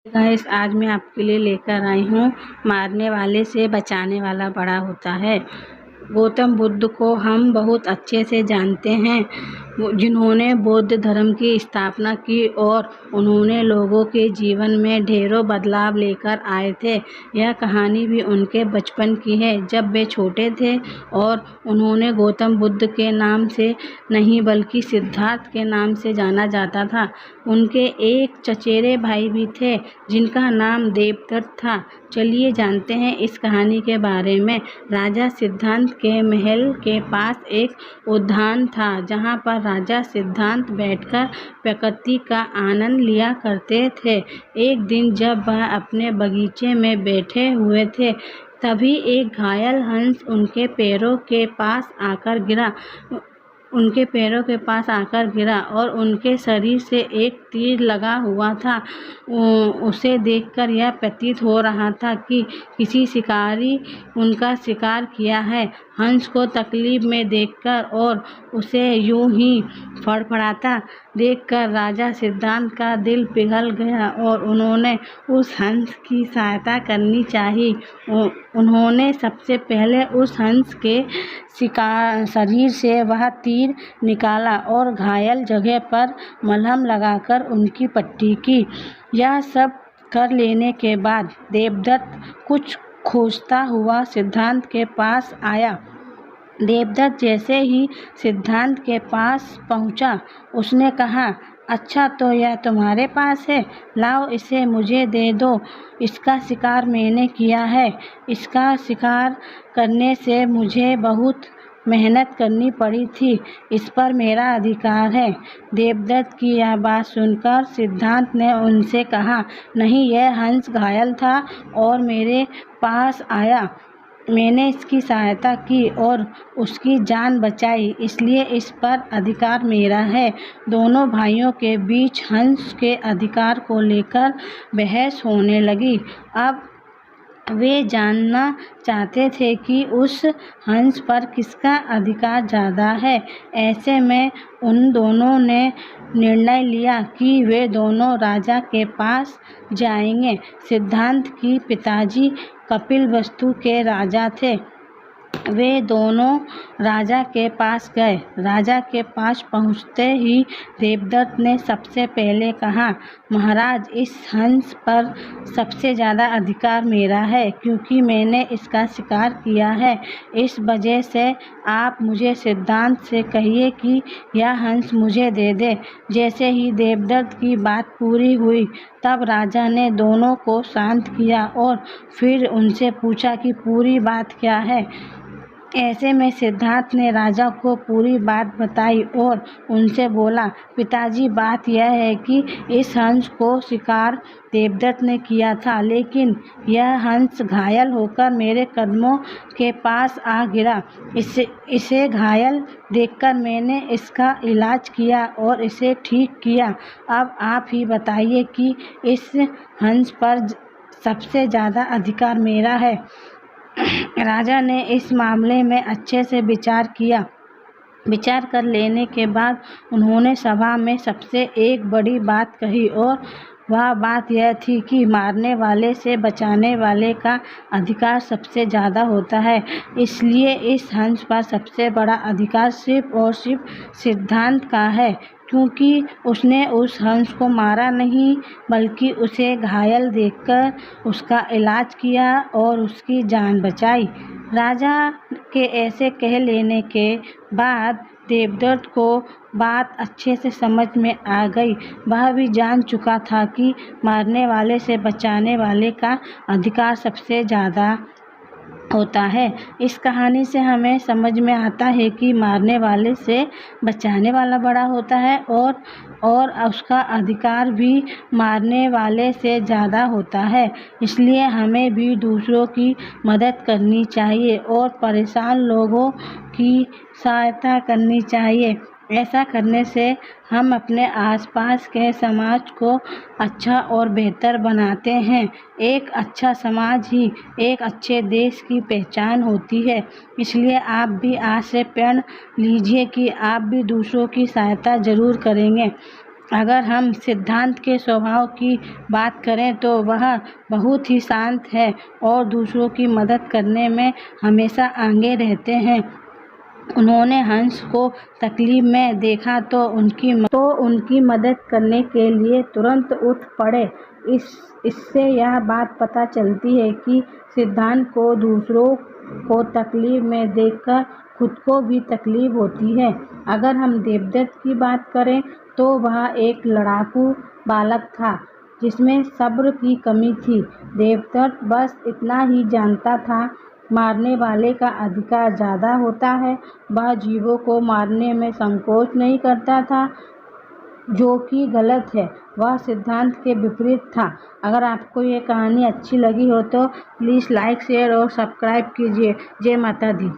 Guys, आज मैं आपके लिए लेकर आई हूँ मारने वाले से बचाने वाला बड़ा होता है। गौतम बुद्ध को हम बहुत अच्छे से जानते हैं, जिन्होंने बौद्ध धर्म की स्थापना की और उन्होंने लोगों के जीवन में ढेरों बदलाव लेकर आए थे। यह कहानी भी उनके बचपन की है, जब वे छोटे थे और उन्होंने गौतम बुद्ध के नाम से नहीं बल्कि सिद्धार्थ के नाम से जाना जाता था। उनके एक चचेरे भाई भी थे जिनका नाम देवदत्त था। चलिए जानते हैं इस कहानी के बारे में। राजा सिद्धांत के महल के पास एक उद्यान था, जहाँ पर राजा सिद्धांत बैठकर प्रकृति का आनंद लिया करते थे। एक दिन जब वह अपने बगीचे में बैठे हुए थे, तभी एक घायल हंस उनके पैरों के पास आकर गिरा और उनके शरीर से एक तीर लगा हुआ था। उसे देखकर यह प्रतीत हो रहा था कि किसी शिकारी उनका शिकार किया है। हंस को तकलीफ में देखकर और उसे यूं ही फड़फड़ाता देखकर राजा सिद्धांत का दिल पिघल गया और उन्होंने उस हंस की सहायता करनी चाहिए। उन्होंने सबसे पहले उस हंस के शरीर से वह तीर निकाला और घायल जगह पर मलहम लगाकर उनकी पट्टी की। यह सब कर लेने के बाद देवदत्त कुछ खोजता हुआ सिद्धांत के पास आया। देवदत्त जैसे ही सिद्धांत के पास पहुंचा, उसने कहा, अच्छा तो यह तुम्हारे पास है, लाओ इसे मुझे दे दो। इसका शिकार मैंने किया है। इसका शिकार करने से मुझे बहुत मेहनत करनी पड़ी थी। इस पर मेरा अधिकार है। देवदत्त की यह बात सुनकर सिद्धांत ने उनसे कहा, नहीं, यह हंस घायल था और मेरे पास आया। मैंने इसकी सहायता की और उसकी जान बचाई, इसलिए इस पर अधिकार मेरा है। दोनों भाइयों के बीच हंस के अधिकार को लेकर बहस होने लगी। अब वे जानना चाहते थे कि उस हंस पर किसका अधिकार ज़्यादा है। ऐसे में उन दोनों ने निर्णय लिया कि वे दोनों राजा के पास जाएंगे। सिद्धांत के पिताजी कपिलवस्तु के राजा थे। वे दोनों राजा के पास गए। राजा के पास पहुंचते ही देवदत्त ने सबसे पहले कहा, महाराज, इस हंस पर सबसे ज़्यादा अधिकार मेरा है, क्योंकि मैंने इसका शिकार किया है। इस वजह से आप मुझे सिद्धांत से कहिए कि यह हंस मुझे दे दे। जैसे ही देवदत्त की बात पूरी हुई, तब राजा ने दोनों को शांत किया और फिर उनसे पूछा कि पूरी बात क्या है। ऐसे में सिद्धार्थ ने राजा को पूरी बात बताई और उनसे बोला, पिताजी, बात यह है कि इस हंस को शिकार देवदत्त ने किया था, लेकिन यह हंस घायल होकर मेरे कदमों के पास आ गिरा। इसे घायल देखकर मैंने इसका इलाज किया और इसे ठीक किया। अब आप ही बताइए कि इस हंस पर सबसे ज़्यादा अधिकार मेरा है। राजा ने इस मामले में अच्छे से विचार किया। विचार कर लेने के बाद उन्होंने सभा में सबसे एक बड़ी बात कही और वह बात यह थी कि मारने वाले से बचाने वाले का अधिकार सबसे ज़्यादा होता है। इसलिए इस हंस पर सबसे बड़ा अधिकार सिर्फ और सिर्फ सिद्धांत का है, क्योंकि उसने उस हंस को मारा नहीं, बल्कि उसे घायल देखकर उसका इलाज किया और उसकी जान बचाई। राजा के ऐसे कह लेने के बाद देवदत्त को बात अच्छे से समझ में आ गई। वह भी जान चुका था कि मारने वाले से बचाने वाले का अधिकार सबसे ज़्यादा होता है। इस कहानी से हमें समझ में आता है कि मारने वाले से बचाने वाला बड़ा होता है और उसका अधिकार भी मारने वाले से ज़्यादा होता है। इसलिए हमें भी दूसरों की मदद करनी चाहिए और परेशान लोगों की सहायता करनी चाहिए। ऐसा करने से हम अपने आसपास के समाज को अच्छा और बेहतर बनाते हैं। एक अच्छा समाज ही एक अच्छे देश की पहचान होती है। इसलिए आप भी आज से प्रण लीजिए कि आप भी दूसरों की सहायता ज़रूर करेंगे। अगर हम सिद्धांत के स्वभाव की बात करें तो वह बहुत ही शांत है और दूसरों की मदद करने में हमेशा आगे रहते हैं। उन्होंने हंस को तकलीफ में देखा तो उनकी मदद करने के लिए तुरंत उठ पड़े। इससे यह बात पता चलती है कि सिद्धांत को दूसरों को तकलीफ में देखकर खुद को भी तकलीफ होती है। अगर हम देवदत्त की बात करें तो वह एक लड़ाकू बालक था जिसमें सब्र की कमी थी। देवदत्त बस इतना ही जानता था, मारने वाले का अधिकार ज़्यादा होता है। वह जीवों को मारने में संकोच नहीं करता था, जो कि गलत है। वह सिद्धांत के विपरीत था। अगर आपको ये कहानी अच्छी लगी हो तो प्लीज़ लाइक, शेयर और सब्सक्राइब कीजिए। जय माता दी।